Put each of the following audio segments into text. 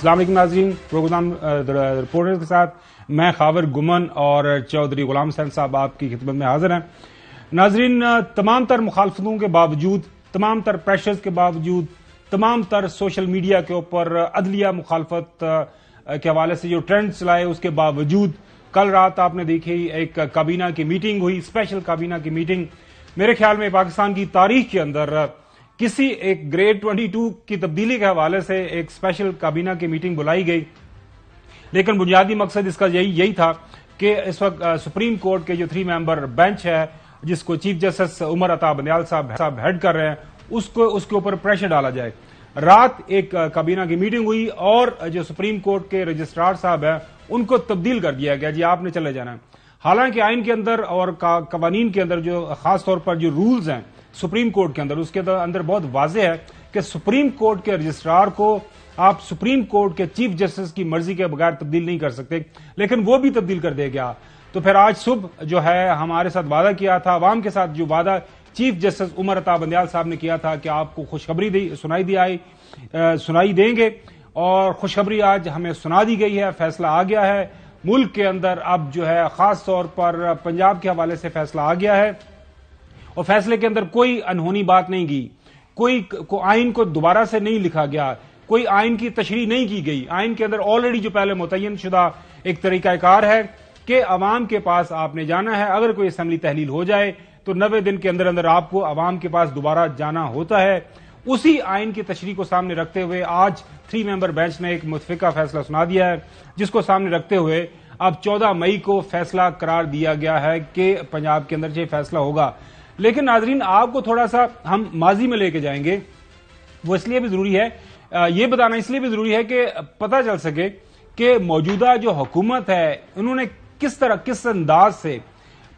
السلام علیکم ناظرین، پروگرام رپورٹر کے ساتھ میں خاور گمن اور چودھری غلام حسین صاحب آپ کی خدمت میں حاضر ہیں۔ ناظرین، تمام تر مخالفتوں کے باوجود، تمام تر پریشرز کے باوجود، تمام تر سوشل میڈیا کے اوپر عدلیہ مخالفت کے حوالے سے جو ٹرینڈ چلائے، اس کے باوجود کل رات آپ نے دیکھی ایک کابینہ کی میٹنگ ہوئی، اسپیشل کابینہ کی میٹنگ۔ میرے خیال میں پاکستان کی تاریخ کے اندر کسی ایک گریڈ 22 کی تبدیلی کے حوالے سے ایک اسپیشل کابینہ کی میٹنگ بلائی گئی، لیکن بنیادی مقصد اس کا یہی تھا کہ اس وقت سپریم کورٹ کے جو 3 ممبر بینچ ہے، جس کو چیف جسٹس عمر عطا بندیال صاحب ہیڈ کر رہے ہیں، اس کے اوپر پریشر ڈالا جائے۔ رات ایک کابینہ کی میٹنگ ہوئی اور جو سپریم کورٹ کے رجسٹرار صاحب ہیں ان کو تبدیل کر دیا گیا، جی آپ نے چلے جانا ہے۔ حالانکہ آئین کے اندر اور قوانین کے اندر جو خاص طور پر جو رولز ہیں سپریم کورٹ کے اندر، اس کے اندر بہت واضح ہے کہ سپریم کورٹ کے رجسٹرار کو آپ سپریم کورٹ کے چیف جسٹس کی مرضی کے بغیر تبدیل نہیں کر سکتے، لیکن وہ بھی تبدیل کر دیا گیا۔ تو پھر آج صبح جو ہے ہمارے ساتھ وعدہ کیا تھا، عوام کے ساتھ جو وعدہ چیف جسٹس عمر عطا بندیال صاحب نے کیا تھا کہ آپ کو خوشخبری سنائی دیں گے، اور خوشخبری آج ہمیں سنا دی گئی ہے۔ فیصلہ آ گیا ہے ملک کے اندر، اب جو ہے خاص طور پر پنجاب کے حوالے سے فیصلہ آ گیا ہے، اور فیصلے کے اندر کوئی انہونی بات نہیں کی، کوئی آئین کو دوبارہ سے نہیں لکھا گیا، کوئی آئین کی تشریح نہیں کی گئی۔ آئین کے اندر آلریڈی جو پہلے متعین شدہ ایک طریقہ کار ہے کہ عوام کے پاس آپ نے جانا ہے، اگر کوئی اسمبلی تحلیل ہو جائے تو 90 دن کے اندر اندر آپ کو عوام کے پاس دوبارہ جانا ہوتا ہے۔ اسی آئین کی تشریح کو سامنے رکھتے ہوئے آج 3 ممبر بینچ نے ایک متفقہ فیصلہ سنا دیا ہے، جس کو سامنے رکھتے ہوئے اب 14 مئی کو فیصلہ قرار دیا گیا ہے کہ پنجاب کے اندر یہ فیصلہ ہوگا۔ لیکن ناظرین، آپ کو تھوڑا سا ہم ماضی میں لے کے جائیں گے، وہ اس لیے بھی ضروری ہے، یہ بتانا اس لیے بھی ضروری ہے کہ پتہ چل سکے کہ موجودہ جو حکومت ہے انہوں نے کس انداز سے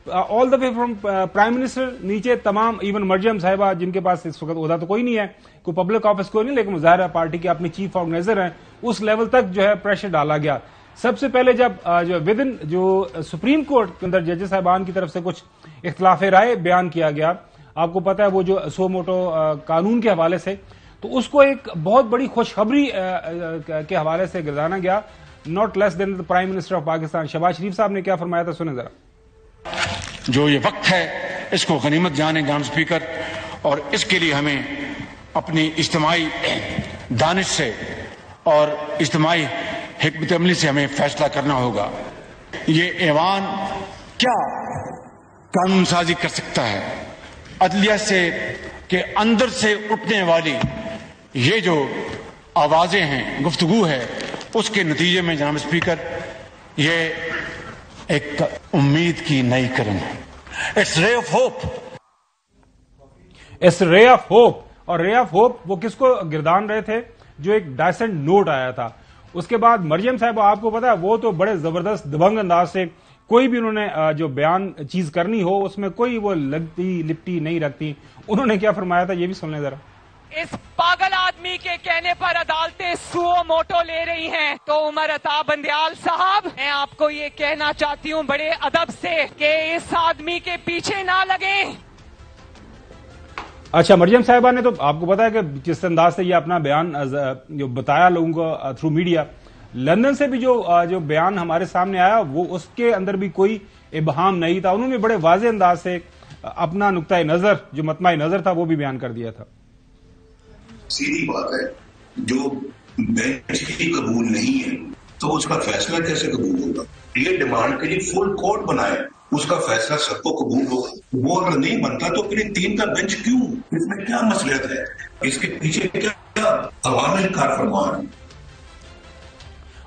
آل دا وے فرام پرائم منسٹر نیچے تمام، ایون مریم صاحبہ جن کے پاس اس وقت عہدہ تو کوئی نہیں ہے، کوئی پبلک آفس کوئی نہیں، لیکن ظاہر ہے پارٹی کے اپنے چیف آرگنائزر ہیں، اس لیول تک جو ہے پریشر ڈالا گیا۔ سب سے پہلے جب جو سپریم کورٹ کے اندر ججز صاحبان کی طرف سے کچھ اختلاف رائے بیان کیا گیا، آپ کو پتا ہے وہ جو سو موٹو قانون کے حوالے سے، تو اس کو ایک بہت بڑی خوشخبری کے حوالے سے گردانا گیا۔ Not less than prime minister of Pakistan Shehbaz Sharif صاحب نے کیا فرمایا تھا، سنیں ذرا۔ جو یہ وقت ہے اس کو غنیمت جانیں جناب اسپیکر، اور اس کے لیے ہمیں اپنی اجتماعی دانش سے اور اجتماعی حکمت عملی سے ہمیں فیصلہ کرنا ہوگا۔ یہ ایوان کیا قانون سازی کر سکتا ہے؟ عدلیہ سے کے اندر سے اٹھنے والی یہ جو آوازیں ہیں، گفتگو ہے، اس کے نتیجے میں جناب اسپیکر یہ ایک امید کی نئی کرن ہے۔ اٹس رے آف ہوپ، اٹس رے آف ہوپ۔ اور رے آف ہوپ وہ کس کو گردان رہے تھے؟ جو ایک ڈائسنٹ نوٹ آیا تھا۔ اس کے بعد مریم صاحب، آپ کو پتا ہے وہ تو بڑے زبردست دبنگ انداز سے کوئی بھی انہوں نے جو بیان چیز کرنی ہو اس میں کوئی وہ لگتی لپٹی نہیں رکھتی۔ انہوں نے کیا فرمایا تھا یہ بھی سن لیں ذرا۔ اس پاگل آدمی کے کہنے پر عدالتیں سو موٹو لے رہی ہیں، تو عمر عطا بندیال صاحب، میں آپ کو یہ کہنا چاہتی ہوں بڑے ادب سے کہ اس آدمی کے پیچھے نہ لگیں۔ اچھا، مریم صاحبہ نے تو آپ کو پتا ہے کہ جس انداز سے یہ اپنا بیان جو بتایا لوگوں کو تھرو میڈیا، لندن سے بھی جو بیان ہمارے سامنے آیا وہ اس کے اندر بھی کوئی ابہام نہیں تھا۔ انہوں نے بڑے واضح انداز سے اپنا نقطۂ نظر، جو مطمع نظر تھا، وہ بھی بیان کر دیا تھا۔ سیدھی بات ہے، جو بینچ ہی قبول نہیں ہے تو اس کا فیصلہ کیسے قبول ہوگا؟ یہ ڈیمانڈ کے لیے فل کورٹ بنائے، اس کا فیصلہ سب کو قبول ہوگا، وہ اگر نہیں بنتا تو پھر 3 کا بینچ کیوں؟ اس میں کیا مسئلہ ہے؟ اس کے پیچھے کیا عوامل کار فرمان؟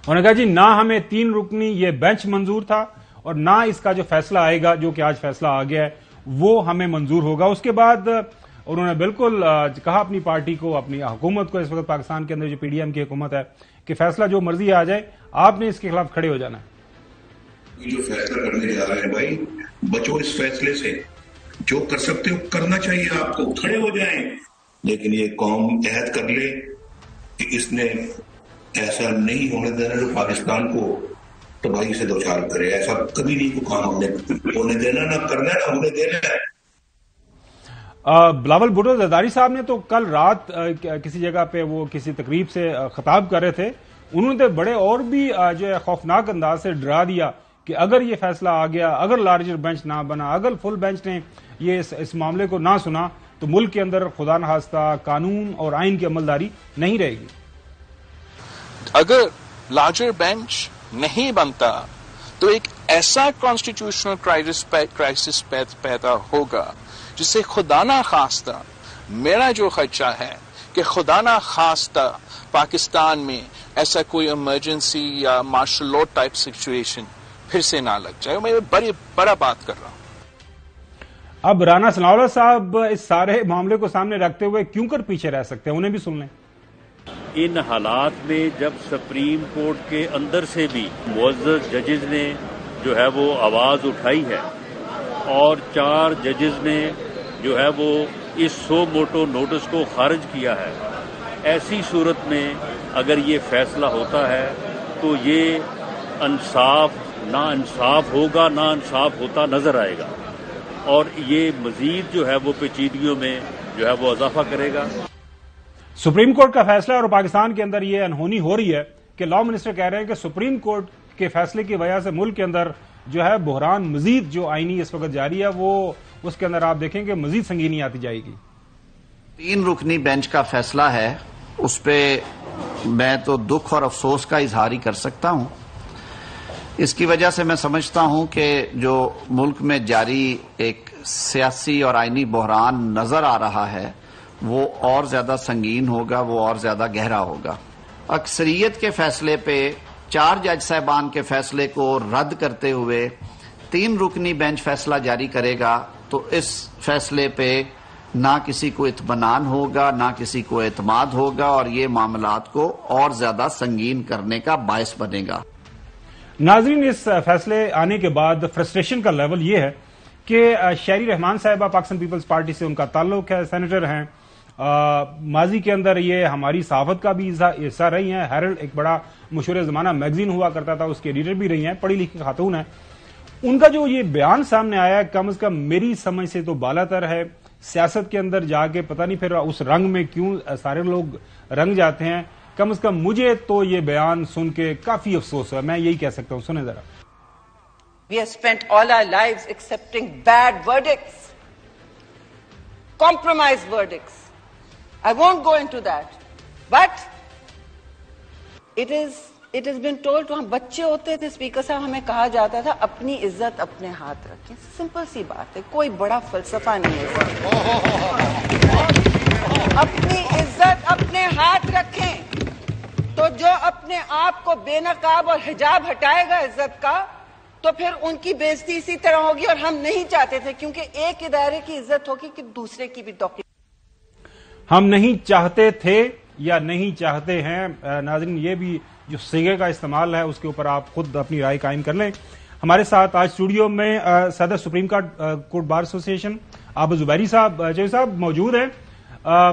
انہوں نے کہا جی نہ ہمیں 3 رکنی یہ بینچ منظور تھا، اور نہ اس کا جو فیصلہ آئے گا جو کہ آج فیصلہ آ گیا ہے وہ ہمیں منظور ہوگا۔ اس کے بعد انہوں نے بالکل کہا اپنی پارٹی کو، اپنی حکومت کو، اس وقت پاکستان کے اندر جو پی ڈی ایم کی حکومت ہے، کہ فیصلہ جو مرضی آ جائے آپ نے اس کے خلاف کھڑے ہو جانا ہے۔ جو فیصلہ کرنے جا رہے ہیں بھائی، بچو اس فیصلے سے، جو کر سکتے ہو کرنا چاہیے، آپ کو کھڑے ہو جائیں، لیکن یہ قوم عہد کر لے کہ اس نے ایسا نہیں ہونے دینا جو پاکستان کو تباہی سے دوچار کرے۔ ایسا کبھی نہیں کو کام ہم نے ہونے دینا، نہ کرنا ہے نہ ہونے دینا ہے۔ بلاول بھٹو زرداری صاحب نے تو کل رات کسی جگہ پہ وہ کسی تقریب سے خطاب کر رہے تھے، انہوں نے بڑے اور بھی جو ہے خوفناک انداز سے ڈرا دیا کہ اگر یہ فیصلہ آ گیا، اگر لارجر بینچ نہ بنا، اگر فل بینچ نے یہ اس معاملے کو نہ سنا تو ملک کے اندر خدا نخواستہ قانون اور آئین کی عملداری نہیں رہے گی۔ اگر لارجر بینچ نہیں بنتا تو ایک ایسا کانسٹیٹیوشنل کرائسس پیدا ہوگا جس سے خدا نہ خواستہ میرا جو خدشہ ہے کہ خدا نہ خواستہ پاکستان میں ایسا کوئی ایمرجنسی یا مارشل لاء ٹائپ سچویشن پھر سے نہ لگ جائے۔ میں بڑا بات کر رہا ہوں۔ اب رانا ثناءاللہ صاحب اس سارے معاملے کو سامنے رکھتے ہوئے کیوں کر پیچھے رہ سکتے ہیں، انہیں بھی سن لیں۔ ان حالات میں جب سپریم کورٹ کے اندر سے بھی معزز ججز نے جو ہے وہ آواز اٹھائی ہے اور 4 ججز نے جو ہے وہ اس سو موٹو نوٹس کو خارج کیا ہے، ایسی صورت میں اگر یہ فیصلہ ہوتا ہے تو یہ نا انصاف ہوگا، نا انصاف ہوتا نظر آئے گا اور یہ مزید جو ہے وہ پیچیدگیوں میں جو ہے وہ اضافہ کرے گا۔ سپریم کورٹ کا فیصلہ اور پاکستان کے اندر یہ انہونی ہو رہی ہے کہ لا منسٹر کہہ رہے ہیں کہ سپریم کورٹ کے فیصلے کی وجہ سے ملک کے اندر جو ہے بحران مزید جو آئینی اس وقت جاری ہے وہ اس کے اندر آپ دیکھیں کہ مزید سنگینی آتی جائے گی۔ 3 رکنی بینچ کا فیصلہ ہے، اس پہ میں تو دکھ اور افسوس کا اظہار ہی کر سکتا ہوں۔ اس کی وجہ سے میں سمجھتا ہوں کہ جو ملک میں جاری ایک سیاسی اور آئینی بحران نظر آ رہا ہے وہ اور زیادہ سنگین ہوگا، وہ اور زیادہ گہرا ہوگا۔ اکثریت کے فیصلے پہ 4 جج صاحبان کے فیصلے کو رد کرتے ہوئے 3 رکنی بینچ فیصلہ جاری کرے گا تو اس فیصلے پہ نہ کسی کو اطمینان ہوگا، نہ کسی کو اعتماد ہوگا اور یہ معاملات کو اور زیادہ سنگین کرنے کا باعث بنے گا۔ ناظرین، اس فیصلے آنے کے بعد فرسٹریشن کا لیول یہ ہے کہ شہری رحمان صاحبہ پاکستان پیپلز پارٹی سے ان کا تعلق ہے، سینیٹر ہیں، ماضی کے اندر یہ ہماری صحافت کا بھی حصہ رہی ہیں، ہیرلڈ ایک بڑا مشہور زمانہ میگزین ہوا کرتا تھا، اس کے ایڈیٹر بھی رہی ہیں، پڑھی لکھی خاتون ہیں۔ ان کا جو یہ بیان سامنے آیا ہے کم از کم میری سمجھ سے تو بالا تر ہے۔ سیاست کے اندر جا کے پتہ نہیں پھر اس رنگ میں کیوں سارے لوگ رنگ جاتے ہیں، کم از کم مجھے تو یہ بیان سن کے کافی افسوس ہے، میں یہی کہہ سکتا ہوں۔ سنیں ذرا۔ We have spent all our lives accepting bad verdicts, compromise verdicts. I won't go into that. But it has been told to ہم بچے ہوتے تھے اسپیکر صاحب ہمیں کہا جاتا تھا اپنی عزت اپنے ہاتھ رکھیں۔ سمپل سی بات ہے، کوئی بڑا فلسفہ نہیں ہے۔ اپنی عزت اپنے ہاتھ رکھیں تو جو اپنے آپ کو بے نقاب اور حجاب ہٹائے گا عزت کا تو پھر ان کی بےزتی اسی طرح ہوگی، اور ہم نہیں چاہتے تھے کیونکہ ایک ادارے کی عزت ہوگی کہ دوسرے کی بھی توقیر۔ ہم نہیں چاہتے تھے یا نہیں چاہتے ہیں، ناظرین یہ بھی جو صیغے کا استعمال ہے اس کے اوپر آپ خود اپنی رائے قائم کر لیں۔ ہمارے ساتھ آج اسٹوڈیو میں صدر سپریم کورٹ بار ایسوسی ایشن آب زبیری صاحب موجود ہیں۔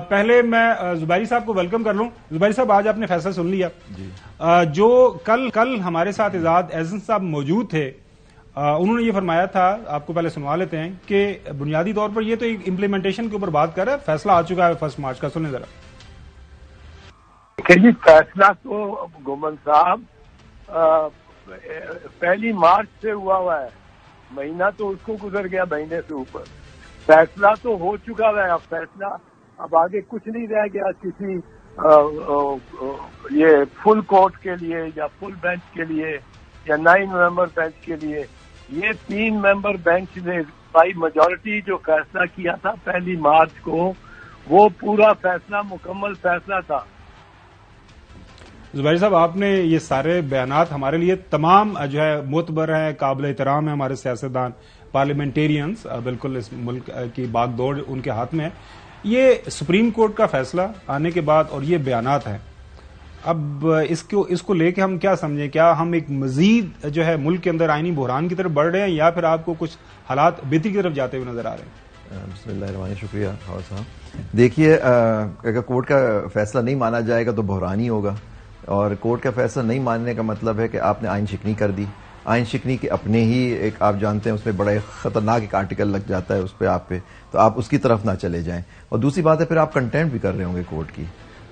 پہلے میں زبیری صاحب کو ویلکم کر لوں۔ زبیری صاحب، آج آپ نے فیصلہ سن لیا جو کل ہمارے ساتھ اعزاز احسن صاحب موجود تھے، انہوں نے یہ فرمایا تھا، آپ کو پہلے سنوا لیتے ہیں، کہ بنیادی طور پر یہ تو ایک امپلیمنٹیشن کے اوپر بات کر رہا ہے، فیصلہ آ چکا ہے 1 مارچ کا، سنیں ذرا۔ جی، فیصلہ تو گومن صاحب 1 مارچ سے ہوا ہے، مہینہ تو اس کو گزر گیا، مہینے سے اوپر فیصلہ تو ہو چکا ہے۔ اب فیصلہ اب آگے کچھ نہیں رہ گیا کسی یہ فل کورٹ کے لیے یا فل بینچ کے لیے یا 9 ممبر بینچ کے لیے۔ یہ 3 ممبر بینچ نے بائی میجورٹی جو فیصلہ کیا تھا 1 مارچ کو، وہ پورا فیصلہ مکمل فیصلہ تھا۔ زبیر صاحب، آپ نے یہ سارے بیانات ہمارے لیے تمام جو ہے معتبر ہیں، قابل احترام ہیں، ہمارے سیاستدان پارلیمنٹیرینز، بالکل اس ملک کی باغ دوڑ ان کے ہاتھ میں ہے۔ یہ سپریم کورٹ کا فیصلہ آنے کے بعد اور یہ بیانات ہیں، اب اس کو لے کے ہم کیا سمجھیں؟ کیا ہم ایک مزید جو ہے ملک کے اندر آئینی بحران کی طرف بڑھ رہے ہیں یا پھر آپ کو کچھ حالات بہتری کی طرف جاتے ہوئے نظر آ رہے ہیں؟ بسم اللہ الرحمن الرحیم، شکریہ خاور صاحب۔ دیکھیے، اگر کورٹ کا فیصلہ نہیں مانا جائے گا تو بحران ہی ہوگا، اور کورٹ کا فیصلہ نہیں ماننے کا مطلب ہے کہ آپ نے آئین شکنی کر دی۔ آئین شکنی کے اپنے ہی ایک آپ جانتے ہیں اس میں بڑا خطرناک ایک آرٹیکل لگ جاتا ہے اس پہ آپ پہ، تو آپ اس کی طرف نہ چلے جائیں۔ اور دوسری بات ہے پھر آپ کنٹینٹ بھی کر رہے ہوں گے کورٹ کی۔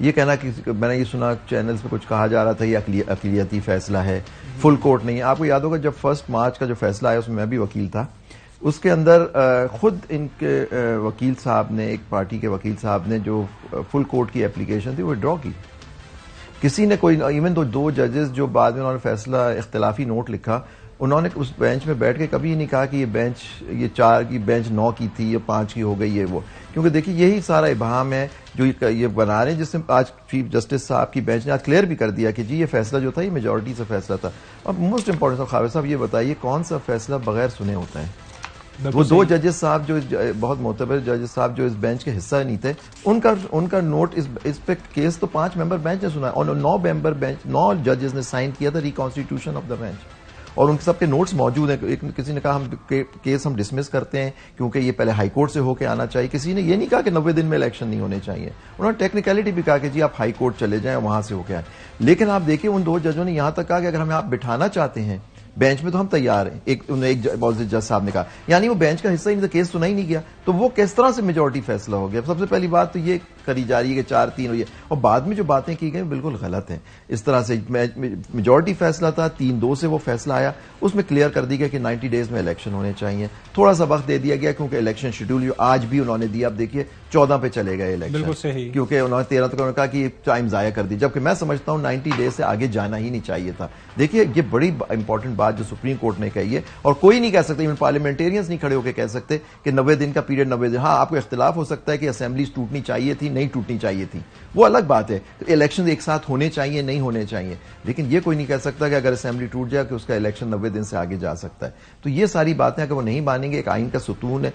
یہ کہنا کہ میں نے یہ سنا چینلز پہ کچھ کہا جا رہا تھا یہ اقلیتی فیصلہ ہے, فل کورٹ نہیں ہے. آپ کو یاد ہوگا جب 1 مارچ کا جو فیصلہ آیا اس میں بھی وکیل تھا, اس کے اندر خود ان کے وکیل صاحب نے, ایک پارٹی کے وکیل صاحب نے جو فل کورٹ کی اپلیکیشن تھی وہ ڈرا کی. کسی نے کوئی, ایون تو 2 ججز جو بعد میں انہوں نے فیصلہ اختلافی نوٹ لکھا, انہوں نے اس بینچ میں بیٹھ کے کبھی یہ نہیں کہا کہ یہ بینچ, یہ 4 کی بینچ 9 کی تھی یا 5 کی ہو گئی ہے وہ. کیونکہ دیکھیے یہی سارا ابہام ہے جو یہ بنا رہے ہیں, جس میں آج چیف جسٹس صاحب کی بینچ نے آج کلیئر بھی کر دیا کہ جی یہ فیصلہ جو تھا یہ میجورٹی سے فیصلہ تھا. اب موسٹ امپورٹنٹ خاور صاحب یہ بتائیے کون سا فیصلہ بغیر سنے ہوتا ہے؟ وہ 2 ججز صاحب جو بہت معتبر ججز صاحب جو اس بینچ کے حصہ نہیں تھے, ان کا نوٹ اس پہ کیس تو 5 ممبر بینچ نے سنا ہے, اور 9 ممبر بینچ 9 ججز نے سائن کیا تھا ریکانسٹیٹیوشن آف دا بینچ, اور ان سب کے نوٹس موجود ہیں. کسی نے کہا کیس ہم ڈسمس کرتے ہیں کیونکہ یہ پہلے ہائی کورٹ سے ہو کے آنا چاہیے. کسی نے یہ نہیں کہا کہ 90 دن میں الیکشن نہیں ہونے چاہیے. انہوں نے ٹیکنیکلٹی بھی کہا کہ جی آپ ہائی کورٹ چلے جائیں وہاں سے ہو کے آئیں. لیکن آپ دیکھیں ان 2 ججوں نے یہاں تک کہا کہ اگر ہمیں آپ بٹھانا چاہتے ہیں بینچ میں تو ہم تیار ہیں. ایک جج صاحب نے کہا, یعنی وہ بینچ کا حصہ ہی نہیں تھا, کیس سنا ہی نہیں گیا, تو وہ کس طرح سے میجورٹی فیصلہ ہو گیا؟ سب سے پہلی بات تو یہ کری جا رہی ہے کہ 4-3 ہوئی ہے, اور بعد میں جو باتیں کی گئی بالکل غلط ہیں. اس طرح سے میجورٹی فیصلہ تھا, 3-2 سے وہ فیصلہ آیا, اس میں کلیئر کر دی گیا کہ 90 ڈیز میں الیکشن ہونے چاہیے. تھوڑا سا وقت دے دیا گیا کیونکہ الیکشن شیڈول جو آج بھی انہوں نے دیا, اب دیکھیے 14 پہ چلے گئے الیکشن, کیونکہ انہوں نے 13 تک انہوں نے کہا کہ یہ ٹائم ضائع کر دی, جبکہ میں سمجھتا ہوں 90 ڈیز سے آگے جانا ہی نہیں چاہیے تھا. دیکھیے یہ بڑی امپورٹنٹ بات جو سپریم کورٹ نے کہی ہے, اور کوئی نہیں کہہ سکتا, ایون پارلیمنٹیرینز نہیں کھڑے ہو کے کہہ سکتے کہ 90 دن کا پیریڈ 90 دن. ہاں آپ کو اختلاف ہو سکتا ہے کہ اسمبلیز ٹوٹنی چاہیے تھی نہیں ٹوٹنی چاہیے تھی, وہ الگ بات ہے. الیکشن ایک ساتھ ہونے چاہیے نہیں ہونے چاہیے, لیکن یہ کوئی نہیں کہہ سکتا کہ اگر اسمبلی ٹوٹ جائے کہ اس کا الیکشن 90 دن سے آگے جا سکتا ہے. تو یہ ساری باتیں اگر وہ نہیں مانیں گے, ایک آئین کا ستون ہے,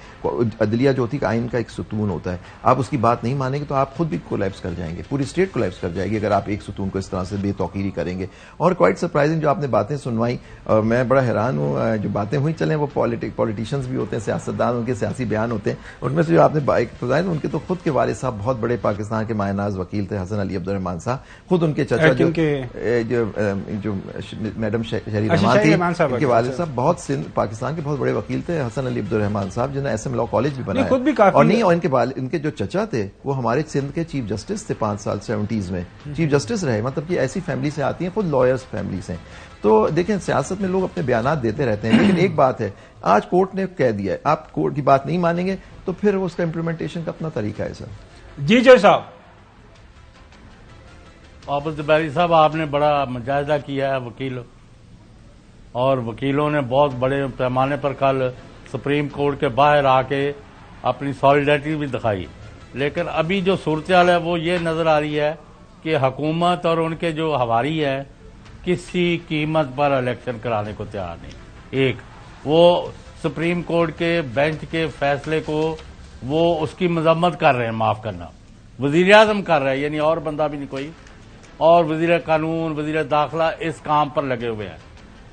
عدلیہ جو ہوتی ہے آئین کا ایک ستون ہوتا ہے, آپ اس کی بات نہیں مانیں گے تو آپ خود بھی کولیپس کر جائیں گے, پوری اسٹیٹ کولیپس کر جائے گی اگر آپ ایک ستون کو اس طرح سے بے توقیری کریں گے. اور کوائٹ سرپرائزنگ جو آپ نے باتیں سنوائی, میں بڑا حیران ہوں. جو باتیں ہوئی چلیں وہ پولیٹیشینز بھی ہوتے ہیں, سیاستدان, ان کے سیاسی بیان ہوتے ہیں, ان میں سے جو آپ نے ان کے تو خود کے والد صاحب بہت بڑے پاکستان کے مایہ ناز وکیل تھے, حسن علی عبدالرحمان صاحب. خود ان کے چچا جو میڈم شہری رحمان تھی, ان کے والد صاحب بہت پاکستان کے بہت بڑے وکیل تھے, حسن علی عبدالرحمان صاحب, جنہوں نے ایس ایم لا کالج بھی بنایا. اور نہیں, اور ان کے جو چچا تھے وہ ہمارے سندھ کے چیف جسٹس تھے 5 سال 70s میں چیف جسٹس رہے. مطلب کہ ایسی فیملی سے آتی ہیں, خود لائرز فیملی سے. تو دیکھیں سیاست میں لوگ اپنے بیانات دیتے رہتے ہیں, لیکن ایک بات ہے, آج کورٹ نے کہہ دیا ہے, آپ کورٹ کی بات نہیں مانیں گے تو پھر اس کا امپلیمنٹیشن کا اپنا طریقہ ہے. سر جی جج صاحب. واپس زبیری صاحب, آپ نے بڑا مجاہدہ کیا ہے وکیل, اور وکیلوں نے بہت بڑے پیمانے پر کل سپریم کورٹ کے باہر آ کے اپنی سالیڈیٹی بھی دکھائی. لیکن ابھی جو صورتحال ہے وہ یہ نظر آ رہی ہے کہ حکومت اور ان کے جو حواری ہیں کسی قیمت پر الیکشن کرانے کو تیار نہیں. ایک وہ سپریم کورٹ کے بینچ کے فیصلے کو وہ اس کی مذمت کر رہے ہیں, معاف کرنا وزیر اعظم کر رہے ہیں, یعنی اور بندہ بھی نہیں کوئی, اور وزیر قانون وزیر داخلہ اس کام پر لگے ہوئے ہیں.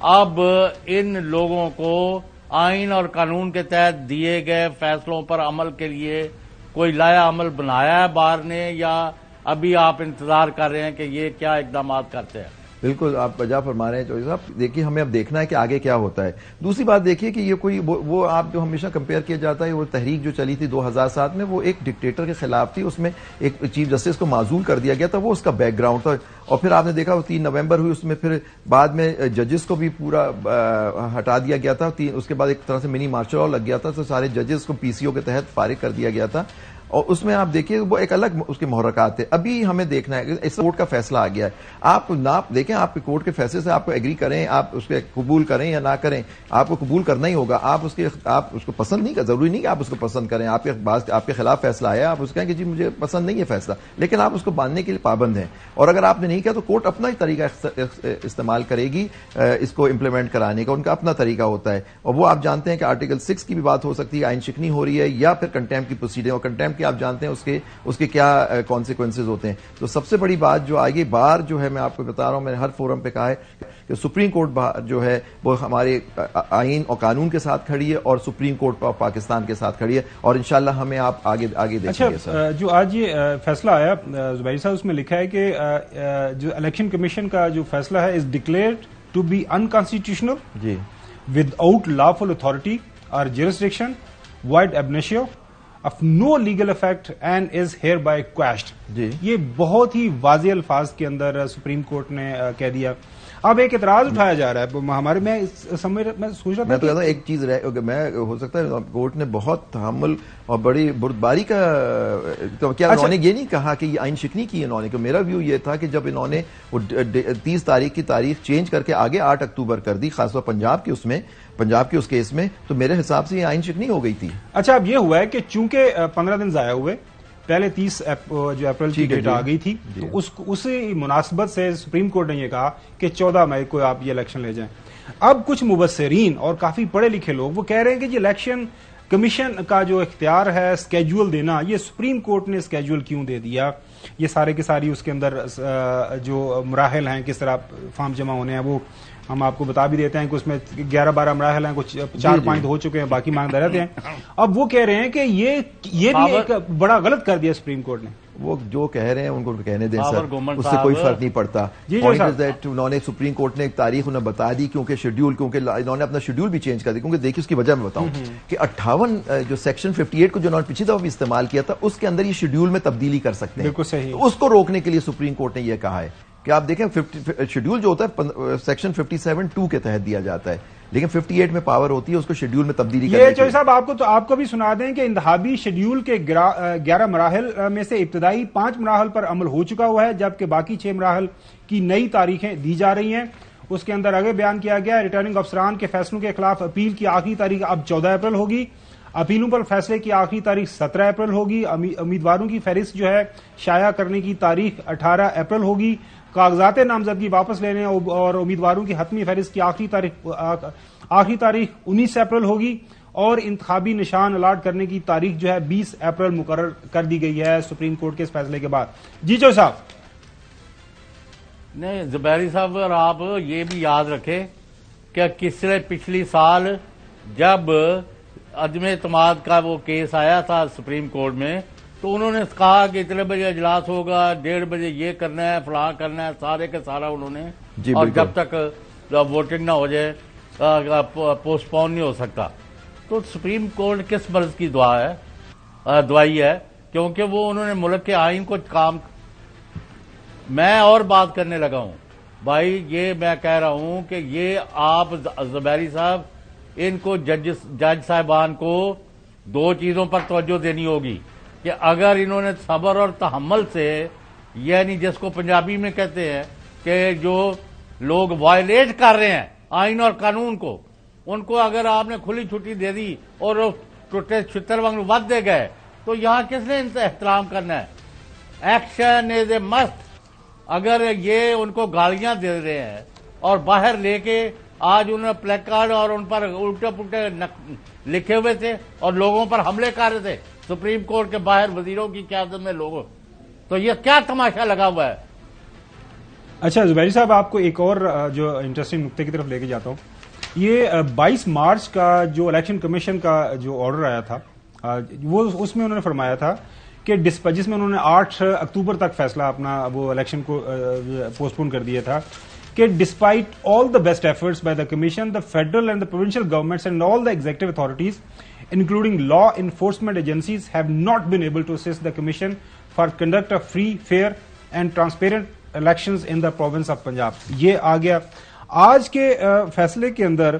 اب ان لوگوں کو آئین اور قانون کے تحت دیے گئے فیصلوں پر عمل کے لیے کوئی لایا عمل بنایا ہے بار نے, یا ابھی آپ انتظار کر رہے ہیں کہ یہ کیا اقدامات کرتے ہیں؟ بالکل آپ وجہ فرما رہے ہیں چوہدری صاحب. دیکھیے ہمیں اب دیکھنا ہے کہ آگے کیا ہوتا ہے. دوسری بات دیکھیے کہ یہ کوئی وہ آپ جو ہمیشہ کمپیئر کیا جاتا ہے, وہ تحریک جو چلی تھی 2007 میں, وہ ایک ڈکٹیٹر کے خلاف تھی, اس میں ایک چیف جسٹس کو معزول کر دیا گیا تھا, وہ اس کا بیک گراؤنڈ تھا. اور پھر آپ نے دیکھا وہ 3 نومبر ہوئی, اس میں پھر بعد میں ججز کو بھی پورا ہٹا دیا گیا تھا. اس کے بعد ایک طرح سے منی مارشل لا لگ گیا تھا, تو سارے ججز کو پی سی او کے تحت فارغ کر دیا گیا تھا. اور اس میں آپ دیکھیے وہ ایک الگ اس کے محرکات تھے. ابھی ہمیں دیکھنا ہے اس کورٹ کا فیصلہ آ گیا ہے, آپ دیکھیں آپ کورٹ کے فیصلے سے آپ کو ایگری کریں, آپ اس کے قبول کریں یا نہ کریں, آپ کو قبول کرنا ہی ہوگا. آپ اس کو پسند نہیں کر, ضروری نہیں کہ آپ اس کو پسند کریں. آپ کے خلاف فیصلہ آیا, آپ اس کہیں کہ جی مجھے پسند نہیں ہے فیصلہ, لیکن آپ اس کو ماننے کے لیے پابند ہیں. اور اگر آپ نے نہیں کیا تو کورٹ اپنا ہی طریقہ استعمال کرے گی اس کو امپلیمنٹ کرانے کا, ان کا اپنا طریقہ ہوتا ہے. اور وہ آپ جانتے ہیں کہ آرٹیکل 6 کی بھی بات ہو سکتی ہے, آئین شکنی ہو رہی ہے, یا پھر کنٹیمپٹ کی پروسیڈنگ, اور کنٹیمپٹ کی آپ جانتے ہیں اس کے کیا کانسیکوینسز ہوتے ہیں. تو سب سے بڑی بات جو آگے بار جو ہے, میں آپ کو بتا رہا ہوں, میں نے ہر فورم پہ کہا ہے کہ سپریم کورٹ جو ہے وہ ہمارے آئین اور قانون کے ساتھ کھڑی ہے, اور سپریم کورٹ پاکستان کے ساتھ کھڑی ہے, اور انشاءاللہ ہمیں آپ آگے دیکھیں گے. سر جو آج یہ فیصلہ آیا زبیری صاحب, اس میں لکھا ہے کہ جو الیکشن کمیشن کا جو فیصلہ ہے is declared to be unconstitutional جی ود آؤٹ لافل اتھارٹی اور جیورسڈکشن وائڈ ایب نیشیو of no legal effect and is hereby quashed. جی یہ بہت ہی واضح الفاظ کے اندر سپریم کورٹ نے کہہ دیا. اب ایک اعتراض اٹھایا جا رہا ہے ہمارے, میں سوچ رہا میں تو تھا کہتا ہوں ایک چیز میں ہو سکتا ہے کورٹ نے بہت تحمل اور بڑی بردباری کا کیا انہوں نے یہ نہیں کہا کہ یہ آئین شکنی کی انہوں نے, کہ میرا ویو یہ تھا کہ جب انہوں نے 30 تاریخ کی تاریخ چینج کر کے آگے 8 اکتوبر کر دی, خاص طور پنجاب کے اس کیس میں, تو میرے حساب سے یہ آئین شکنی ہو گئی تھی. اچھا اب یہ ہوا ہے کہ چونکہ 15 دن ضائع ہوئے, پہلے 30 جو اپریل کی ڈیٹ آ گئی تھی, تو اسی مناسبت سے سپریم کورٹ نے یہ کہا کہ 14 مئی کو آپ یہ الیکشن لے جائیں. اب کچھ مبصرین اور کافی پڑھے لکھے لوگ وہ کہہ رہے ہیں کہ یہ الیکشن کمیشن کا جو اختیار ہے اسکیجول دینا, یہ سپریم کورٹ نے اسکیجول کیوں دے دیا؟ یہ سارے کے ساری اس کے اندر جو مراحل ہیں, کس طرح فارم جمع ہونے ہیں, وہ ہم آپ کو بتا بھی دیتے ہیں کہ اس میں 11-12 مراحل ہیں, کچھ 4 پوائنٹ ہو چکے ہیں, باقی مانگتے رہتے ہیں. اب وہ کہہ رہے ہیں کہ یہ بھی ایک بڑا غلط کر دیا سپریم کورٹ نے. وہ جو کہہ رہے ہیں ان کو کہنے دیں سر, اس سے کوئی فرق نہیں پڑتا. انہوں نے سپریم کورٹ نے ایک تاریخ انہیں بتا دی, کیونکہ انہوں نے اپنا شیڈیول بھی چینج کر دی, کیونکہ دیکھیے اس کی وجہ میں بتاؤں کہ 58 جو سیکشن 58 کو جو انہوں نے پچھلی دفعہ بھی استعمال کیا تھا, اس کے اندر یہ شیڈیول میں تبدیلی کر سکتے ہیں. بالکل صحیح. اس کو روکنے کے لیے سپریم کورٹ نے یہ کہا ہے کہ آپ دیکھیں شیڈیول جو ہوتا ہے سیکشن 57(2) کے تحت دیا جاتا ہے, لیکن 58 میں پاور ہوتی ہے اس کو شیڈیول میں تبدیلی کرنے کی. یہ چوہدری صاحب آپ کو بھی سنا دیں کہ انتخابی شیڈیول کے 11 مراحل میں سے ابتدائی 5 مراحل پر عمل ہو چکا ہوا ہے, جبکہ باقی 6 مراحل کی نئی تاریخیں دی جا رہی ہیں. اس کے اندر آگے بیان کیا گیا ریٹرننگ افسران کے فیصلوں کے خلاف اپیل کی آخری تاریخ اب 14 اپریل ہوگی. اپیلوں پر فیصلے کی آخری تاریخ 17 اپریل ہوگی. امیدواروں کی فہرست جو ہے شائع کرنے کی تاریخ 18 اپریل ہوگی. کاغذات نامزدگی واپس لینے اور امیدواروں کی حتمی فہرست کی آخری تاریخ 19 اپریل ہوگی, اور انتخابی نشان الاٹ کرنے کی تاریخ جو ہے 20 اپریل مقرر کر دی گئی ہے سپریم کورٹ کے اس فیصلے کے بعد. جی چوہدری صاحب. نہیں زبیری صاحب, اور آپ یہ بھی یاد رکھیں کہ پچھلی سال جب عدم اعتماد کا وہ کیس آیا تھا سپریم کورٹ میں, تو انہوں نے کہا کہ اتنے بجے اجلاس ہوگا, 1:30 بجے یہ کرنا ہے, فلاں کرنا ہے, سارے کے سارا انہوں نے, اور جب تک ووٹنگ نہ ہو جائے پوسٹ پون نہیں ہو سکتا. تو سپریم کورٹ کس مرض کی دعائی ہے, کیونکہ وہ انہوں نے ملک کے آئین کو کام. میں اور بات کرنے لگا ہوں بھائی, یہ میں کہہ رہا ہوں کہ یہ آپ زبیری صاحب, ان کو جج صاحبان کو 2 چیزوں پر توجہ دینی ہوگی کہ اگر انہوں نے صبر اور تحمل سے, یعنی جس کو پنجابی میں کہتے ہیں کہ جو لوگ وائلیٹ کر رہے ہیں آئین اور قانون کو, ان کو اگر آپ نے کھلی چھٹی دے دی اور ٹوٹے چھتر وانگ ود دے گئے, تو یہاں کس نے ان سے احترام کرنا ہے؟ Action is a must. اگر یہ ان کو گالیاں دے رہے ہیں اور باہر لے کے آج انہوں نے پلیک کارڈ اور ان پر الٹے پلٹے لکھے ہوئے تھے اور لوگوں پر حملے کر رہے تھے سپریم کورٹ کے باہر وزیروں کی قیادت میں لوگوں, تو یہ کیا تماشا لگا ہوا ہے؟ اچھا زبیری صاحب, آپ کو ایک اور جو انٹرسٹنگ نقطے کی طرف لے کے جاتا ہوں. یہ 22 مارچ کا جو الیکشن کمیشن کا جو آرڈر آیا تھا, وہ اس میں انہوں نے فرمایا تھا کہ جس میں انہوں نے 8 اکتوبر تک فیصلہ اپنا وہ الیکشن کو پوسٹ پون کر دیا تھا کہ despite all the best efforts by the commission, the federal and the provincial governments and all the executive authorities including law enforcement agencies have not been able to assist the commission for conduct of free, fair and transparent elections in the province of Punjab. یہ آ گیا آج کے فیصلے کے اندر.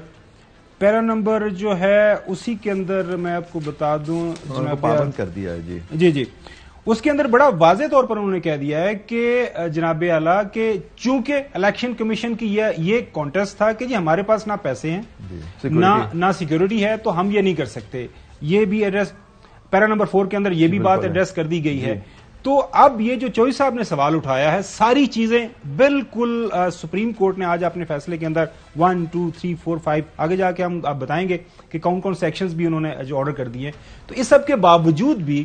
پیرا number جو ہے اسی کے اندر میں آپ کو بتا دوں, پابند کر دیا ہے. جی اس کے اندر بڑا واضح طور پر انہوں نے کہہ دیا ہے کہ جناب اعلیٰ کہ چونکہ الیکشن کمیشن کی یہ کانٹیسٹ تھا کہ جی ہمارے پاس نہ پیسے ہیں نہ سیکیورٹی ہے, تو ہم یہ نہیں کر سکتے. یہ بھی ایڈریس پیرا نمبر 4 کے اندر یہ بھی بات ایڈریس کر دی گئی ہے. تو اب یہ جو چوہدری صاحب نے سوال اٹھایا ہے, ساری چیزیں بالکل سپریم کورٹ نے آج اپنے فیصلے کے اندر 1, 2, 3, 4, 5 آگے جا کے ہم آپ بتائیں گے کہ کون سیکشنز بھی انہوں نے جو آرڈر کر دیے. تو اس سب کے باوجود بھی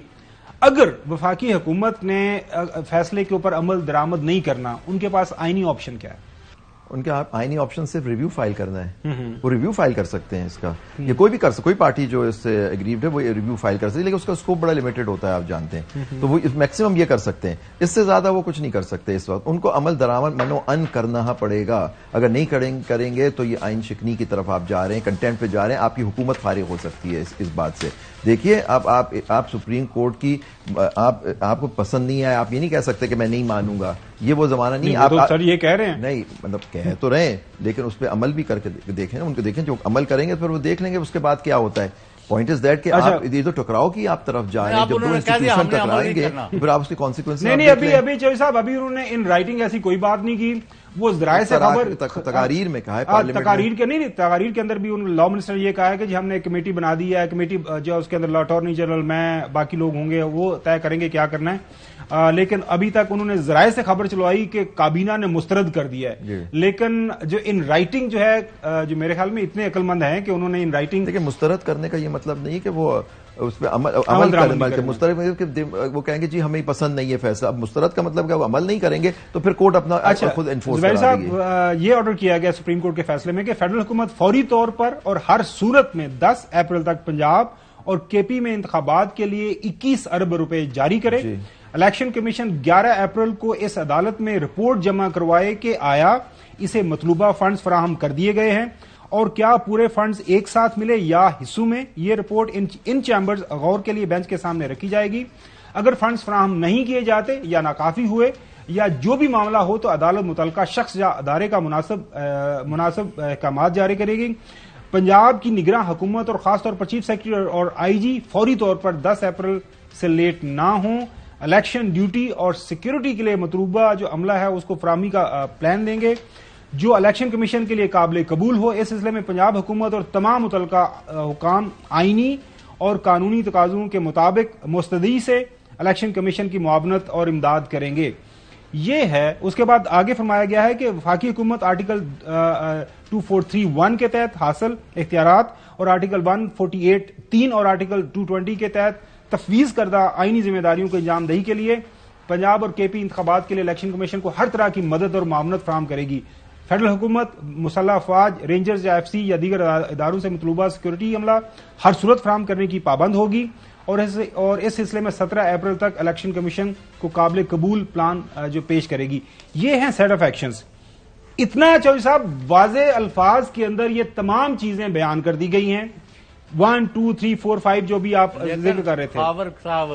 اگر وفاقی حکومت نے فیصلے کے اوپر عمل درآمد نہیں کرنا, ان کے پاس آئینی آپشن کیا ہے؟ ان کے آئینی آپشن صرف ریویو فائل کرنا ہے. وہ ریویو فائل کر سکتے ہیں اس کا. یہ کوئی بھی کوئی پارٹی جو اس سے اگریوڈ ہے وہ ریویو فائل کر سکتی ہے, لیکن اس کا اسکوپ بڑا لمیٹڈ ہوتا ہے, آپ جانتے ہیں. تو وہ میکسیمم یہ کر سکتے ہیں, اس سے زیادہ وہ کچھ نہیں کر سکتے اس وقت. ان کو عمل درآمد منو ان کرنا پڑے گا. اگر نہیں کریں گے تو یہ آئین شکنی کی طرف آپ جا رہے ہیں, کنٹینٹ پہ جا رہے ہیں. آپ کی حکومت فارغ ہو سکتی ہے اس بات سے. دیکھیے اب آپ سپریم کورٹ کی آپ کو پسند نہیں ہے, آپ یہ نہیں کہہ سکتے کہ میں نہیں مانوں گا. یہ وہ زمانہ نہیں. آپ سر یہ کہہ رہے ہیں نہیں, مطلب کہہ تو رہے ہیں, لیکن اس پہ عمل بھی کر کے دیکھیں نا. ان کو دیکھیں, جو عمل کریں گے پھر وہ دیکھ لیں گے اس کے بعد کیا ہوتا ہے. پوائنٹ از دیٹ کہ آپ یہ تو ٹکراؤ کی آپ طرف جا رہے ہیں. جب دو انسٹیٹیوشن ٹکرائیں گے پھر آپ اس کے کانسیکوینس. نہیں ابھی چوہدری صاحب ابھی انہوں نے ان رائٹنگ ایسی کوئی بات نہیں کی. وہ ذرائع سے خبر تقاریر میں کہا ہے, تقاریر کے نہیں, تقاریر کے اندر بھی لا منسٹر یہ کہا ہے کہ جی ہم نے ایک کمیٹی بنا دی ہے. کمیٹی جو اس کے اندر اٹارنی جنرل, میں, باقی لوگ ہوں گے, وہ طے کریں گے کیا کرنا ہے. لیکن ابھی تک انہوں نے ذرائع سے خبر چلوائی کہ کابینہ نے مسترد کر دیا ہے. لیکن جو ان رائٹنگ جو ہے, جو میرے خیال میں اتنے عقل مند ہیں کہ انہوں نے ان رائٹنگ. دیکھیں مسترد کرنے کا یہ مطلب نہیں ہے کہ وہ اس پہ عمل کریں, بلکہ مسترد وہ کہیں گے جی ہمیں پسند نہیں ہے فیصلہ. اب مسترد کا مطلب کہ وہ عمل نہیں کریں گے تو پھر کورٹ اپنا خود انفورس کرے گی. یہ آرڈر کیا گیا سپریم کورٹ کے فیصلے میں کہ فیڈرل حکومت فوری طور پر اور ہر صورت میں 10 اپریل تک پنجاب اور کے پی میں انتخابات کے لیے 21 ارب روپے جاری کرے. الیکشن کمیشن 11 اپریل کو اس عدالت میں رپورٹ جمع کروائے کہ آیا اسے مطلوبہ فنڈز فراہم کر دیے گئے ہیں اور کیا پورے فنڈز ایک ساتھ ملے یا حصوں میں. یہ رپورٹ ان چیمبرز غور کے لیے بینچ کے سامنے رکھی جائے گی. اگر فنڈز فراہم نہیں کیے جاتے یا ناکافی ہوئے یا جو بھی معاملہ ہو تو عدالت متعلقہ شخص یا ادارے کا مناسب احکامات جاری کرے گی. پنجاب کی نگراں حکومت اور خاص طور پر چیف سیکرٹری اور آئی جی فوری طور پر 10 اپریل سے لیٹ نہ ہوں. الیکشن ڈیوٹی اور سیکیورٹی کے لیے مطلوبہ جو عملہ ہے اس کو فراہمی کا پلان دیں گے جو الیکشن کمیشن کے لیے قابل قبول ہو. اس سلسلے میں پنجاب حکومت اور تمام متعلقہ حکام آئینی اور قانونی تقاضوں کے مطابق مستدعی سے الیکشن کمیشن کی معاونت اور امداد کریں گے. یہ ہے. اس کے بعد آگے فرمایا گیا ہے کہ وفاقی حکومت آرٹیکل 2431 کے تحت حاصل اختیارات اور آرٹیکل 148(3) اور آرٹیکل 220 کے تحت تفویض کردہ آئینی ذمہ داریوں کو انجام دہی کے لیے پنجاب اور کے پی انتخابات کے لیے الیکشن کمیشن کو ہر طرح کی مدد اور معاونت فراہم کرے گی. فیڈرل حکومت مسلح افواج, رینجرز یا ایف سی یا دیگر اداروں سے مطلوبہ سیکورٹی عملہ ہر صورت فراہم کرنے کی پابند ہوگی اور اس سلسلے میں 17 اپریل تک الیکشن کمیشن کو قابل قبول پلان جو پیش کرے گی. یہ ہیں سیٹ آف ایکشنز. اتنا چودھری صاحب واضح الفاظ کے اندر یہ تمام چیزیں بیان کر دی گئی ہیں. 1 2 3 4 5 جو بھی آپ ذکر کر رہے تھے. خاور صاحب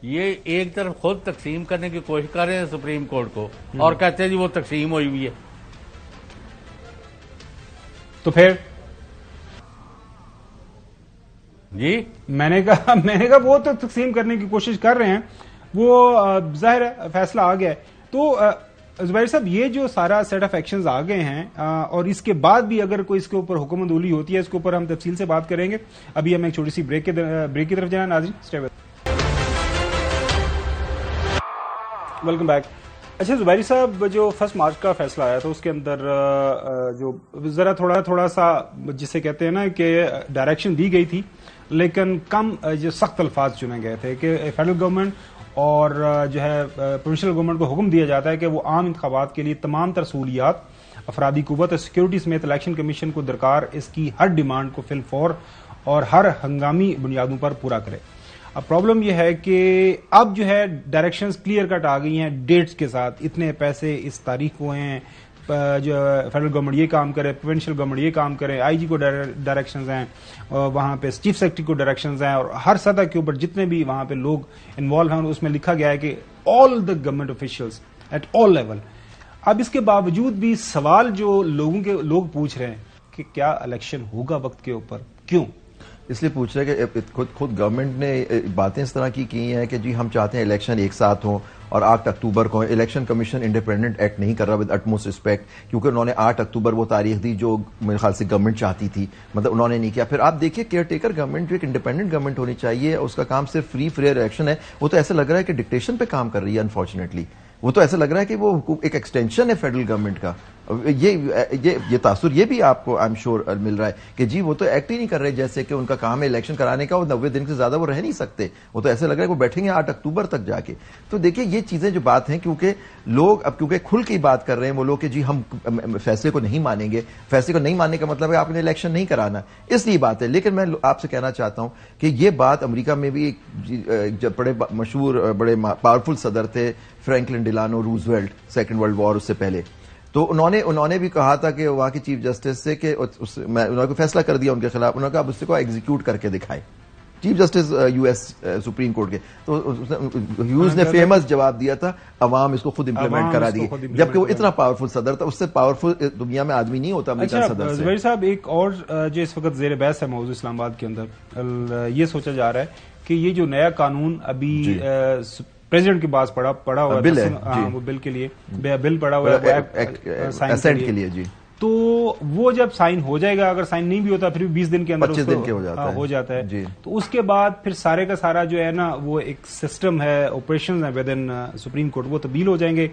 یہ ایک طرف خود تقسیم کرنے کی کوشش کر رہے ہیں سپریم کورٹ کو اور کہتے ہیں جی وہ تقسیم ہوئی ہوئی ہے. تو پھر جی میں نے کہا وہ تو تقسیم کرنے کی کوشش کر رہے ہیں, وہ ظاہر ہے فیصلہ آ گیا ہے. تو زبیر صاحب یہ جو سارا سیٹ آف ایکشنز آ گئے ہیں اور اس کے بعد بھی اگر کوئی اس کے اوپر حکم عدولی ہوتی ہے اس کے اوپر ہم تفصیل سے بات کریں گے. ابھی ہم ایک چھوٹی سی بریک کی طرف جانا. ناظرین اسٹے ود. Welcome back. اچھا زبیری صاحب, جو 1 مارچ کا فیصلہ آیا تھا اس کے اندر جو ذرا تھوڑا سا جسے کہتے ہیں نا کہ ڈائریکشن دی گئی تھی لیکن کم جو سخت الفاظ چنے گئے تھے کہ فیڈرل گورنمنٹ اور جو ہے پروونشل گورنمنٹ کو حکم دیا جاتا ہے کہ وہ عام انتخابات کے لیے تمام تر سہولیات, افرادی قوت اور سیکیورٹی سمیت الیکشن کمیشن کو درکار اس کی ہر ڈیمانڈ کو فی الفور اور ہر ہنگامی بنیادوں پر پورا کرے. اب پرابلم یہ ہے کہ اب جو ہے ڈائریکشنز کلیئر کٹ آ گئی ہیں ڈیٹس کے ساتھ, اتنے پیسے اس تاریخ کو ہیں, جو فیڈرل گورنمنٹ یہ کام کرے, پروونشل گورنمنٹ یہ کام کرے, آئی جی کو ڈائریکشنز ہیں, وہاں پہ چیف سیکرٹری کو ڈائریکشنز ہیں اور ہر سطح کے اوپر جتنے بھی وہاں پہ لوگ انوالو ہیں اس میں لکھا گیا ہے کہ all the government officials at all level. اب اس کے باوجود بھی سوال جو لوگ پوچھ رہے ہیں کہ کیا الیکشن ہوگا وقت کے اوپر, کیوں؟ اس لیے پوچھ رہے ہیں کہ خود گورنمنٹ نے باتیں اس طرح کی ہیں کہ جی ہم چاہتے ہیں الیکشن ایک ساتھ ہوں اور 8 اکتوبر کو. الیکشن کمیشن انڈیپینڈنٹ ایکٹ نہیں کر رہا ود اٹموسٹ رسپیکٹ, کیونکہ انہوں نے 8 اکتوبر وہ تاریخ دی جو میرے خیال سے گورنمنٹ چاہتی تھی, مطلب انہوں نے نہیں کیا. پھر آپ دیکھیے کیئر ٹیکر گورنمنٹ جو ایک انڈیپینڈنٹ گورنمنٹ ہونی چاہیے, اس کا کام صرف فری فیئر الیکشن ہے, وہ تو ایسا لگ رہا ہے کہ ڈکٹیشن پہ کام کر رہی ہے. انفارچونیٹلی وہ تو ایسا لگ رہا ہے کہ وہ ایک ایکسٹینشن ہے فیڈرل گورنمنٹ کا. یہ تاثر یہ بھی آپ کو آئی ایم شیور مل رہا ہے کہ جی وہ تو ایکٹ ہی نہیں کر رہے جیسے کہ ان کا کام ہے الیکشن کرانے کا، اور 90 دن سے زیادہ وہ رہ نہیں سکتے، وہ تو ایسے لگ رہا ہے کہ وہ بیٹھیں گے 8 اکتوبر تک جا کے. تو دیکھیے یہ چیزیں جو بات ہیں، کیونکہ لوگ اب کیونکہ کھل کے بات کر رہے ہیں وہ لوگ کہ جی ہم فیصلے کو نہیں مانیں گے. فیصلے کو نہیں ماننے کا مطلب ہے آپ نے الیکشن نہیں کرانا، اس لیے بات ہے. لیکن میں آپ سے کہنا چاہتا ہوں کہ یہ بات امریکہ میں بھی جب بڑے مشہور بڑے پاورفل صدر تھے Franklin Delano Roosevelt second world war, اس سے پہلے، تو انہوں نے بھی کہا تھا کہ وہاں کی چیف جسٹس سے کہ انہوں نے فیصلہ کر دیا ان کے خلاف، انہوں نے کہا اب اس کو ایگزیکیوٹ کر کے دکھائے chief justice U S supreme court کے. تو ہیوز نے فیمس جواب دیا تھا عوام اس کو خود امپلیمنٹ کرا دیے، جبکہ وہ اتنا پاورفل صدر تھا، اس سے پاورفل دنیا میں آدمی نہیں ہوتا امریکہ صدر سے. زبیر صاحب ایک اور جو اس وقت زیر بحث ہے موضوع اسلام آباد کے اندر، یہ سوچا جا رہا ہے کہ یہ جو نیا قانون ابھی پریزیڈنٹ کے پاس پڑا ہوا بل ہے، وہ بل کے لیے بل پڑا ہوا ہے اسینٹ کے لیے، جی، تو وہ جب سائن ہو جائے گا، اگر سائن نہیں بھی ہوتا پھر بھی 20 دن کے اندر 25 دن کے ہو جاتا ہے جی. تو اس کے بعد پھر سارے کا سارا جو ہے نا وہ ایک سسٹم ہے، آپریشن ہے ود ان سپریم کورٹ، وہ تبدیل ہو جائیں گے.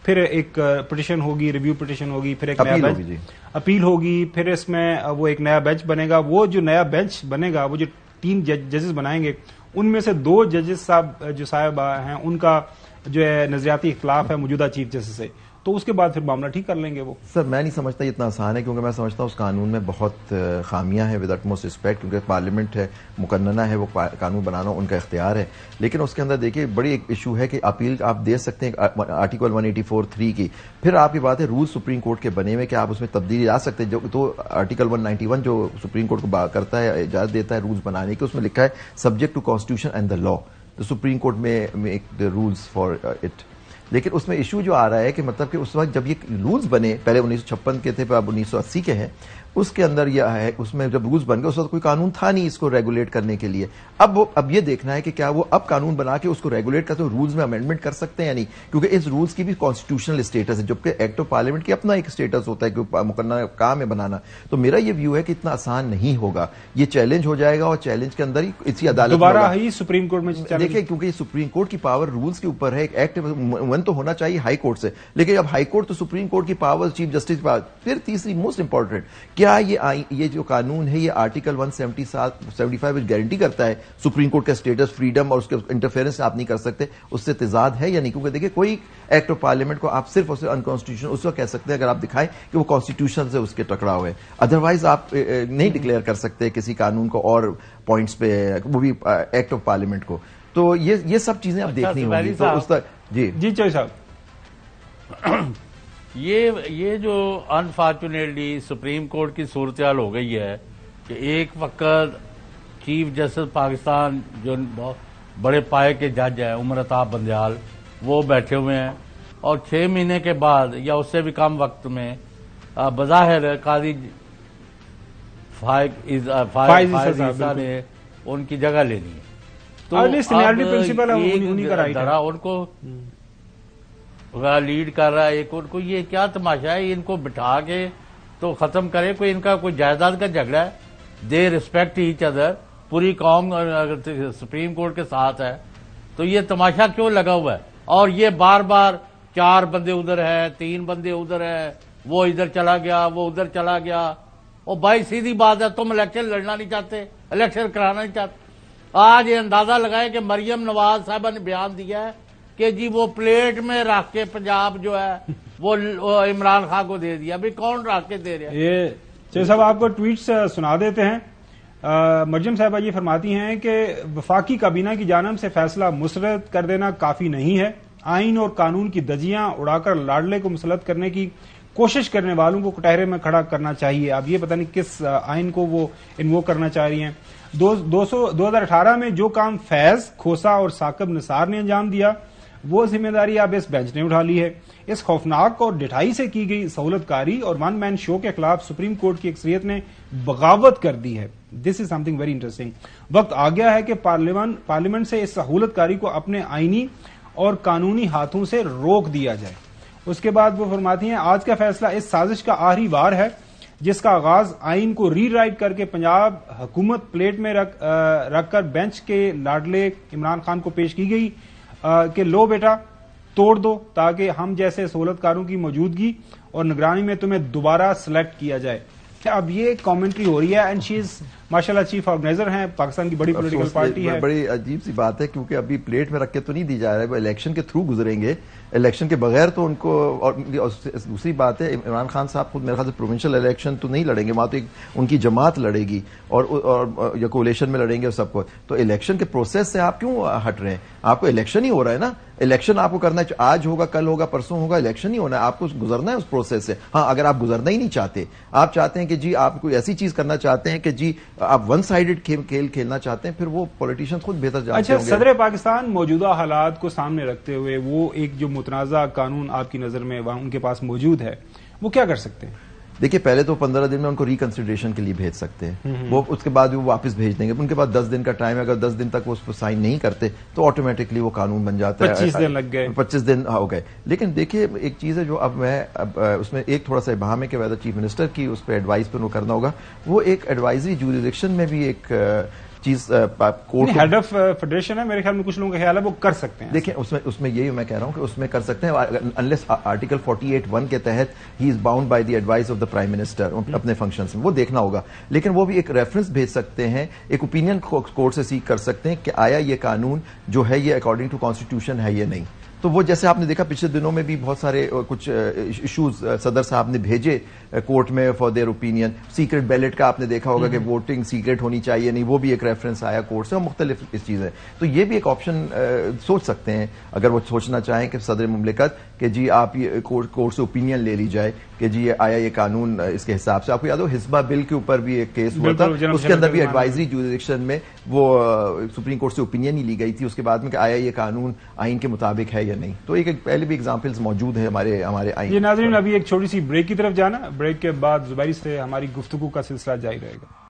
پھر ایک پٹیشن ہوگی، ریویو پٹیشن ہوگی، پھر ایک نیا بینچ اپیل ہوگی، پھر اس میں وہ ایک نیا بینچ بنے گا. وہ جو نیا بینچ بنے گا، وہ جو 3 ججز بنائیں گے، ان میں سے 2 ججز صاحب جو صاحب ہیں ان کا جو ہے نظریاتی اختلاف ہے موجودہ چیف جسٹس سے، تو اس کے بعد پھر معاملہ ٹھیک کر لیں گے. وہ سر میں نہیں سمجھتا یہ اتنا آسان ہے، کیونکہ میں سمجھتا ہوں اس قانون میں بہت خامیاں ہیں ود اٹ موسٹ ریسپیکٹ، کیونکہ پارلیمنٹ ہے، مقننہ ہے، وہ قانون بنانا ان کا اختیار ہے. لیکن اس کے اندر دیکھیے بڑی ایک ایشو ہے کہ اپیل آپ دے سکتے ہیں آرٹیکل 184(3) کی. پھر آپ کی بات ہے رول سپریم کورٹ کے بنے ہوئے کہ آپ اس میں تبدیلی لا سکتے ہیں. تو آرٹیکل 191 جو سپریم کورٹ کو کرتا ہے، اجازت دیتا ہے رولز بنانے کی، اس میں لکھا ہے subject to constitution and the law. تو سپریم کورٹ میں make the rules for it. لیکن اس میں ایشو جو آ رہا ہے کہ مطلب کہ اس وقت جب یہ رولز بنے، پہلے 1956 کے تھے، پھر اب 1980 کے ہیں، اس کے اندر یہ ہے، اس میں جب رولز بن گئے اس وقت کوئی قانون تھا نہیں اس کو ریگولیٹ کرنے کے لیے. اب یہ دیکھنا ہے کہ کیا وہ اب قانون بنا کے اس کو ریگولیٹ کرتے ہیں، رولز میں امینڈمنٹ کر سکتے ہیں یا نہیں، کیونکہ اس رولز کی بھی کانسٹیٹیوشنل اسٹیٹس ہے، جبکہ ایکٹ آف پارلیمنٹ کی اپنا ایک اسٹیٹس ہوتا ہے کہ مقننہ کام ہے بنانا. تو میرا یہ ویو ہے کہ اتنا آسان نہیں ہوگا، یہ چیلنج ہو جائے گا، اور چیلنج کے اندر ہی اسی عدالت دوبارہ ہی سپریم کورٹ میں دیکھیں، کیونکہ یہ سپریم کورٹ کی پاور رولز کے اوپر ہے. ایک ایکٹ ون تو ہونا چاہیے ہائی کورٹ سے، لیکن اب ہائی کورٹ تو سپریم کورٹ کی پاور، چیف جسٹس کی پاور. پھر تیسری موسٹ امپورٹنٹ، کیا یہ جو قانون ہے یہ آرٹیکل 175 گارنٹی کرتا ہے سپریم کورٹ کا اسٹیٹس، فریڈم اور اس کے انٹرفیئرنس آپ نہیں کر سکتے، اس سے تضاد ہے یا نہیں؟ کیونکہ دیکھیں کوئی ایکٹ آف پارلیمنٹ کو آپ صرف اسے انکانسٹیٹیوشنل اس وقت کہہ سکتے ہیں اگر آپ دکھائیں کہ وہ کانسٹیٹیوشن سے اس کے ٹکراؤ ہے، ادروائز آپ نہیں ڈکلیئر کر سکتے کسی قانون کو اور پوائنٹس پہ، وہ بھی ایکٹ آف پارلیمنٹ کو. تو یہ سب چیزیں آپ دیکھنی ہوں گی. تو اس تک جی چوہے صاحب، یہ جو انفارچونیٹلی سپریم کورٹ کی صورتحال ہو گئی ہے کہ ایک وقت چیف جسٹس پاکستان جو بڑے پائے کے جج ہیں عمر عطا بندیال، وہ بیٹھے ہوئے ہیں، اور 6 مہینے کے بعد یا اس سے بھی کم وقت میں بظاہر قاضی فائز عیسیٰ نے ان کی جگہ لینی ہے. تو ان کو لیڈ کر رہا ہے، ان کو یہ کیا تماشا ہے؟ ان کو بٹھا کے تو ختم کرے. کوئی ان کا کوئی جائیداد کا جھگڑا ہے، دے ریسپیکٹ ایچ ادر، پوری قوم سپریم کورٹ کے ساتھ ہے، تو یہ تماشا کیوں لگا ہوا ہے؟ اور یہ بار بار 4 بندے ادھر ہے، 3 بندے ادھر ہے، وہ ادھر چلا گیا، وہ ادھر چلا گیا. اور بھائی سیدھی بات ہے، تم الیکشن لڑنا نہیں چاہتے، الیکشن کرانا نہیں چاہتے. آج یہ اندازہ لگائے کہ مریم نواز صاحبہ نے بیان دیا ہے کہ جی وہ پلیٹ میں رکھ کے پنجاب جو ہے وہ عمران خان کو دے دیا. ابھی کون رکھ کے دے رہا ہے؟ یہ چوہے صاحب آپ کو ٹویٹس سنا دیتے ہیں. مریم صاحبہ یہ فرماتی ہیں کہ وفاقی کابینہ کی جانب سے فیصلہ مسترد کر دینا کافی نہیں ہے. آئین اور قانون کی دجیاں اڑا کر لاڈلے کو مسلط کرنے کی کوشش کرنے والوں کو کٹہرے میں کھڑا کرنا چاہیے. اب یہ پتہ نہیں کس آئین کو وہ انووک کرنا چاہ رہی ہیں. 2018 میں جو کام فیض، کھوسا اور ثاقب نثار نے انجام دیا، وہ ذمہ داری اب اس بینچ نے اٹھا لی ہے. اس خوفناک اور ڈٹھائی سے کی گئی سہولت کاری اور ون مین شو کے خلاف سپریم کورٹ کی اکثریت نے بغاوت کر دی ہے. دس از سم تھنگ ویری انٹرسٹنگ. وقت آ گیا ہے کہ پارلیمنٹ سے اس سہولت کاری کو اپنے آئینی اور قانونی ہاتھوں سے روک دیا جائے. اس کے بعد وہ فرماتی ہیں آج کا فیصلہ اس سازش کا آخری وار ہے جس کا آغاز آئین کو ری رائٹ کر کے پنجاب حکومت پلیٹ میں رکھ کر بینچ کے لاڈلے عمران خان کو پیش کی گئی کہ لو بیٹا توڑ دو تاکہ ہم جیسے سہولت کاروں کی موجودگی اور نگرانی میں تمہیں دوبارہ سلیکٹ کیا جائے. اب یہ کامنٹری ہو رہی ہے اینڈ شی از ماشاءاللہ چیف آرگنائزر ہیں, پاکستان کی بڑی پولیٹیکل پارٹی ہے. بڑی عجیب سی بات ہے کیونکہ ابھی پلیٹ میں رکھ کے تو نہیں دی جا رہا ہے, وہ الیکشن کے تھرو گزریں گے, الیکشن کے بغیر تو ان کو. اور دوسری بات ہے عمران خان صاحب خود میرے خیال سے پروونشل الیکشن تو نہیں لڑیں گے, وہاں تو ان کی جماعت لڑے گی اور یا کولیشن میں لڑیں گے اور سب کو. تو الیکشن کے پروسیس سے آپ کیوں ہٹ رہے ہیں؟ آپ کو الیکشن ہی ہو رہا ہے نا, الیکشن آپ کو کرنا ہے, آج ہوگا کل ہوگا پرسوں ہوگا, الیکشن ہی ہونا ہے, آپ کو گزرنا ہے اس پروسیس سے. ہاں اگر آپ گزرنا ہی نہیں چاہتے, آپ چاہتے ہیں کہ جی آپ کوئی ایسی چیز کرنا چاہتے ہیں کہ جی آپ ون سائیڈڈ کھیل کھیلنا چاہتے ہیں, پھر وہ پولیٹیشین خود بہتر جانتے ہوں گے. صدر پاکستان موجودہ حالات کو سامنے رکھتے ہوئے وہ ایک جو متنازع قانون آپ کی نظر میں ان کے پاس موجود ہے, وہ کیا کر سکتے ہیں؟ دیکھیے پہلے تو 15 دن میں ان کو ریکنسیڈریشن کے لیے بھیج سکتے ہیں, وہ اس کے بعد وہ واپس بھیج دیں گے. ان کے پاس 10 دن کا ٹائم ہے, اگر 10 دن تک وہ اس پر سائن نہیں کرتے تو آٹومیٹکلی وہ قانون بن جاتا ہے. 25 دن لگ گئے, 25 دن ہو گئے. لیکن دیکھیے ایک چیز ہے جو اب اس میں ایک تھوڑا سا ابہام ہے کہ ویدر چیف منسٹر کی اس پہ ایڈوائز پہ وہ کرنا ہوگا. وہ ایک ایڈوائزری جوریڈکشن میں بھی ایک چیز ہیڈ آف فیڈریشن ہے, میرے خیال میں کچھ لوگوں کا خیال ہے وہ کر سکتے ہیں. دیکھیں اس میں یہی میں کہہ رہا ہوں کہ اس میں کر سکتے ہیں انلیس آرٹیکل 48(1) کے تحت he is bound by the advise of the prime minister اپنے فنکشنز میں, وہ دیکھنا ہوگا. لیکن وہ بھی ایک ریفرنس بھیج سکتے ہیں, ایک اوپینین کورٹ سے سیکھ کر سکتے ہیں کہ آیا یہ قانون جو ہے یہ اکارڈنگ ٹو کانسٹیٹیوشن ہے یا نہیں. تو وہ جیسے آپ نے دیکھا پچھلے دنوں میں بھی بہت سارے کچھ ایشوز صدر صاحب نے بھیجے کورٹ میں for their opinion. Secret ballot کا آپ نے دیکھا ہوگا کہ ووٹنگ سیکرٹ ہونی چاہیے نہیں, وہ بھی ایک ریفرنس آیا کورٹ سے, اور مختلف اس چیز ہے. تو یہ بھی ایک آپشن سوچ سکتے ہیں اگر وہ سوچنا چاہیں کہ صدر مملکت کہ جی آپ یہ کورٹ سے اوپینین لے لی جائے کہ جی آیا یہ قانون اس کے حساب سے. آپ کو یاد ہو حزبہ بل کے اوپر بھی ایک کیس ہوا تھا, اس کے اندر بھی ایڈوائزری جوریڈکشن میں وہ سپریم کورٹ سے اوپینین ہی لی گئی تھی اس کے بعد میں کہ آیا یہ قانون آئین کے مطابق ہے یا نہیں. تو ایک پہلے بھی اگزامپلز موجود ہیں ہمارے آئین. یہ ناظرین ابھی ایک چھوٹی سی بریک کی طرف جانا, بریک کے بعد زبیری سے ہماری گفتگو کا سلسلہ جاری رہے گا.